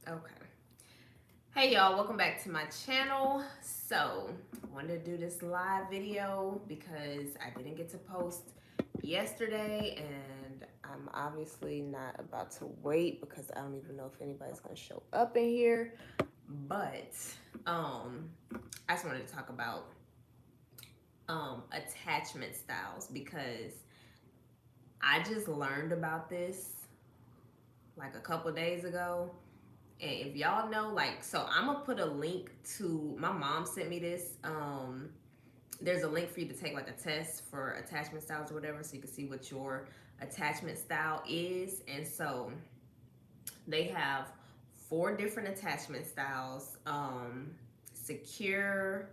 Okay. Hey y'all, welcome back to my channel. So, I wanted to do this live video because I didn't get to post yesterday, and I'm obviously not about to wait because I don't even know if anybody's gonna show up in here. But I just wanted to talk about attachment styles because I just learned about this like a couple days ago. And if y'all know, like, so I'm gonna put a link to my mom sent me this. There's a link for you to take like a test for attachment styles or whatever, so you can see what your attachment style is. And so they have four different attachment styles: secure,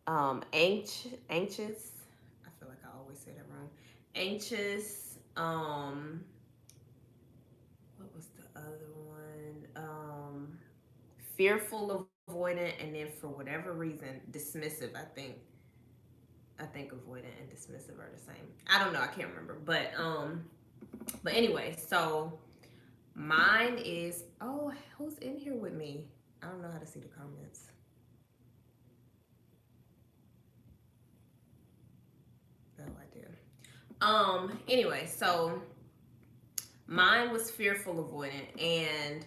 anxious. I feel like I always say that wrong. Anxious. What was the other one? Fearful, avoidant, and then for whatever reason, dismissive. I think avoidant and dismissive are the same. I don't know. I can't remember. But anyway, so mine is. Oh, who's in here with me? I don't know how to see the comments. No idea. Anyway, so mine was fearful, avoidant, and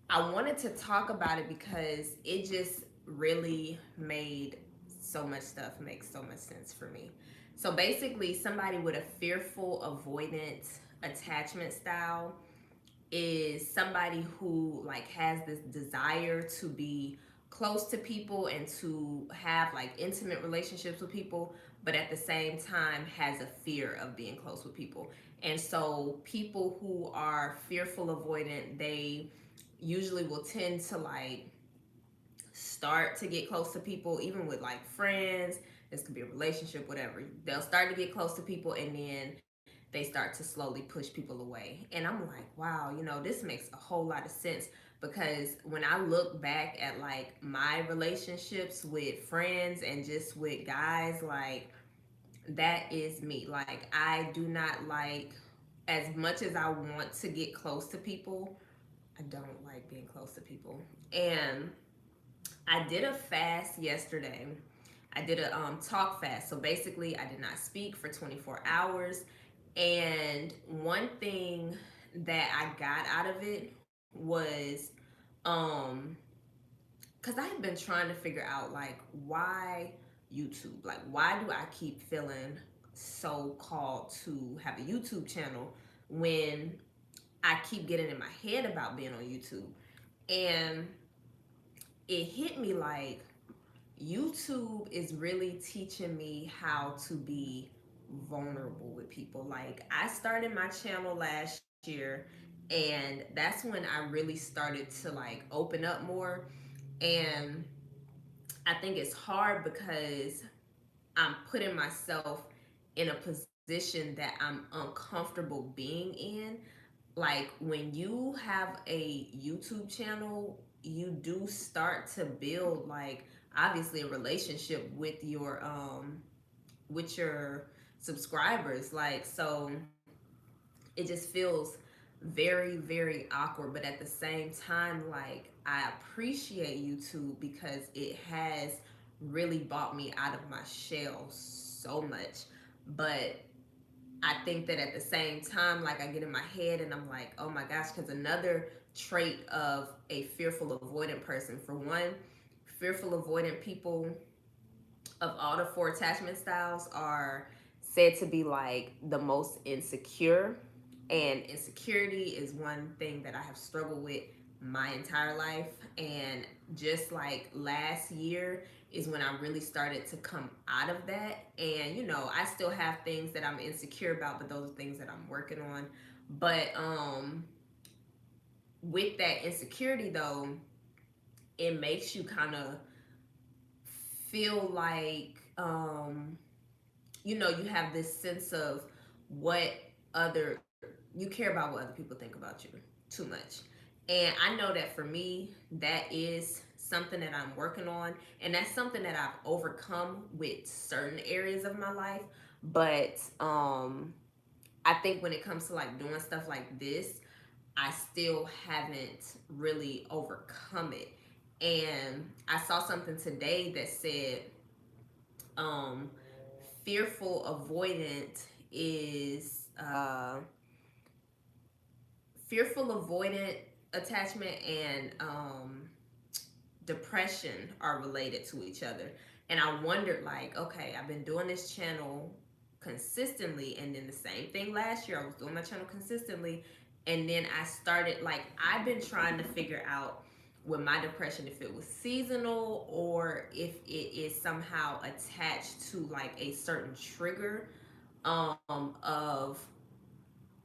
I wanted to talk about it because it just really made so much stuff make so much sense for me. So basically, somebody with a fearful, avoidant attachment style is somebody who like has this desire to be close to people and to have like intimate relationships with people, but at the same time has a fear of being close with people. And so people who are fearful, avoidant, they usually will tend to like start to get close to people, even with like friends. This could be a relationship, whatever. They'll start to get close to people, and then they start to slowly push people away. And I'm like, wow, this makes a whole lot of sense, because when I look back at like my relationships with friends and just with guys, like that is me. Like, I do not like, as much as I want to get close to people, I don't like being close to people. And I did a fast yesterday. I did a talk fast. So basically, I did not speak for 24 hours. And one thing that I got out of it was, um, because I have been trying to figure out like why YouTube, like why do I keep feeling so called to have a YouTube channel when I keep getting in my head about being on YouTube. And it hit me like YouTube is really teaching me how to be vulnerable with people. Like, I started my channel last year, and that's when I really started to like open up more. And I think it's hard because I'm putting myself in a position that I'm uncomfortable being in. Like, when you have a YouTube channel, you do start to build like obviously a relationship with your subscribers. Like, so it just feels very, very awkward, but at the same time, like, I appreciate YouTube because it has really brought me out of my shell so much. But I think that at the same time, like, I get in my head and I'm like, oh my gosh, because another trait of a fearful avoidant person, for one, fearful avoidant people of all the four attachment styles are said to be like the most insecure. And insecurity is one thing that I have struggled with my entire life. And just like last year is when I really started to come out of that. And I still have things that I'm insecure about, but those are things that I'm working on. But with that insecurity though, it makes you kind of feel like you have this sense of what other you care about what other people think about you too much. And I know that for me, that is something that I'm working on, and that's something that I've overcome with certain areas of my life. But I think when it comes to like doing stuff like this, I still haven't really overcome it. And I saw something today that said, um, fearful avoidant is fearful avoidant attachment and depression are related to each other. And I wondered, like, okay, I've been doing this channel consistently, and then the same thing last year. I was doing my channel consistently, and then I started, like, I've been trying to figure out with my depression if it was seasonal or if it is somehow attached to like a certain trigger of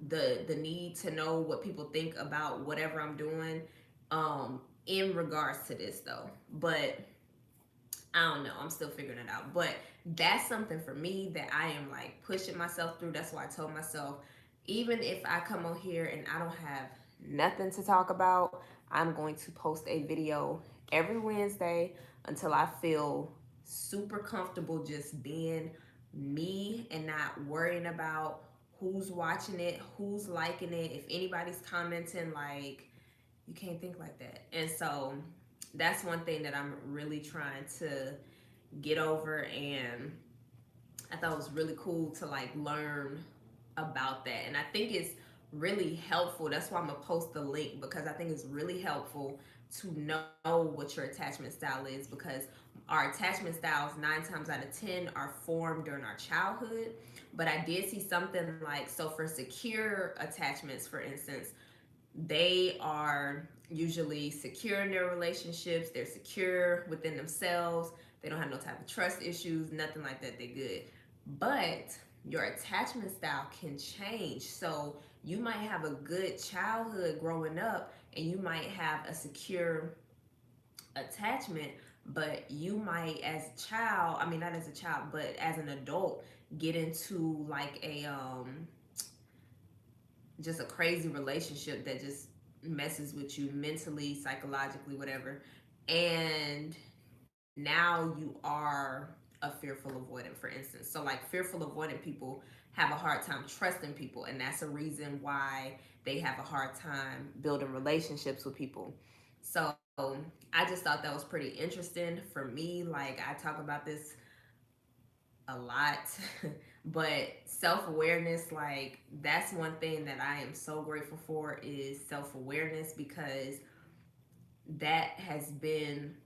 the need to know what people think about whatever I'm doing in regards to this though. But I don't know. I'm still figuring it out. But that's something for me that I am like pushing myself through. That's why I told myself, even if I come on here and I don't have nothing to talk about, I'm going to post a video every Wednesday until I feel super comfortable just being me and not worrying about who's watching it, who's liking it, if anybody's commenting. Like, you can't think like that. And so that's one thing that I'm really trying to get over. And I thought it was really cool to like learn about that. And I think it's really helpful. That's why I'm gonna post the link, because I think it's really helpful to know what your attachment style is, because our attachment styles 9 times out of 10 are formed during our childhood. But I did see something like, so for secure attachments, for instance, they are usually secure in their relationships, they're secure within themselves, they don't have no type of trust issues, nothing like that, they're good. But your attachment style can change. So you might have a good childhood growing up and you might have a secure attachment, but you might as a child, I mean not as a child, but as an adult, get into like a just a crazy relationship that just messes with you mentally, psychologically, whatever. And now you are a fearful avoidant, for instance. So, like, fearful avoidant people have a hard time trusting people, and that's a reason why they have a hard time building relationships with people. So, I just thought that was pretty interesting for me. Like, I talk about this a lot, but self-awareness, like, that's one thing that I am so grateful for, is self-awareness, because that has been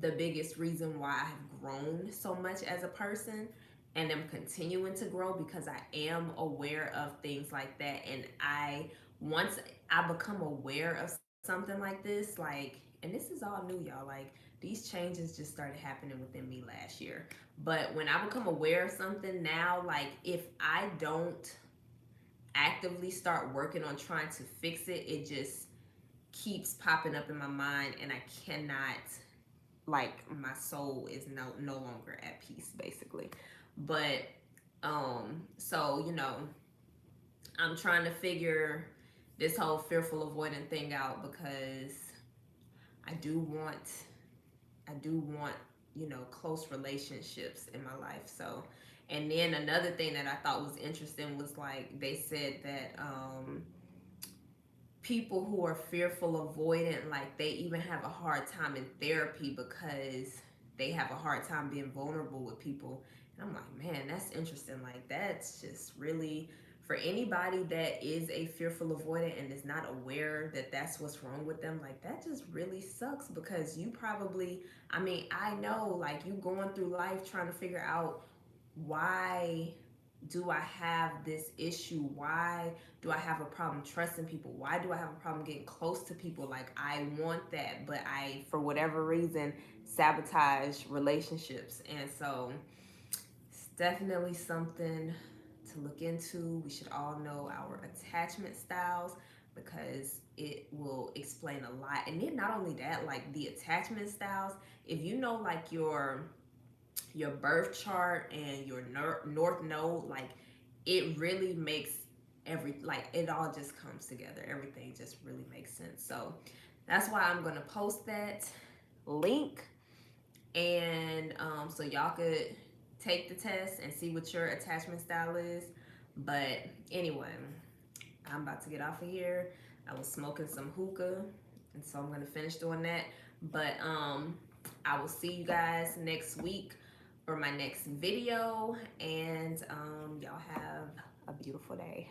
the biggest reason why I have grown so much as a person and am continuing to grow, because I am aware of things like that. And once I become aware of something like this, like, and this is all new, y'all, like, these changes just started happening within me last year. But when I become aware of something now, like, if I don't actively start working on trying to fix it, it just keeps popping up in my mind, and I cannot, like, my soul is no longer at peace, basically. But so I'm trying to figure this whole fearful avoidant thing out, because I do want close relationships in my life. So, and then another thing that I thought was interesting was, like, they said that people who are fearful avoidant, like, they even have a hard time in therapy because they have a hard time being vulnerable with people. And I'm like, man, that's interesting. Like, that's just really, for anybody that is a fearful avoidant and is not aware that that's what's wrong with them, like, that just really sucks, because you probably, I mean, I know, like, you going through life trying to figure out, why do I have this issue? Why do I have a problem trusting people? Why do I have a problem getting close to people? Like, I want that, but I, for whatever reason, sabotage relationships. And so it's definitely something to look into. We should all know our attachment styles, because it will explain a lot. And then not only that, like, the attachment styles, if you know, like, your birth chart and your north node, like, it really makes like, it all just comes together. Everything just really makes sense. So that's why I'm gonna post that link, and so y'all could take the test and see what your attachment style is. But anyway, I'm about to get off of here. I was smoking some hookah, and so I'm gonna finish doing that. But I will see you guys next week for my next video, and y'all have a beautiful day.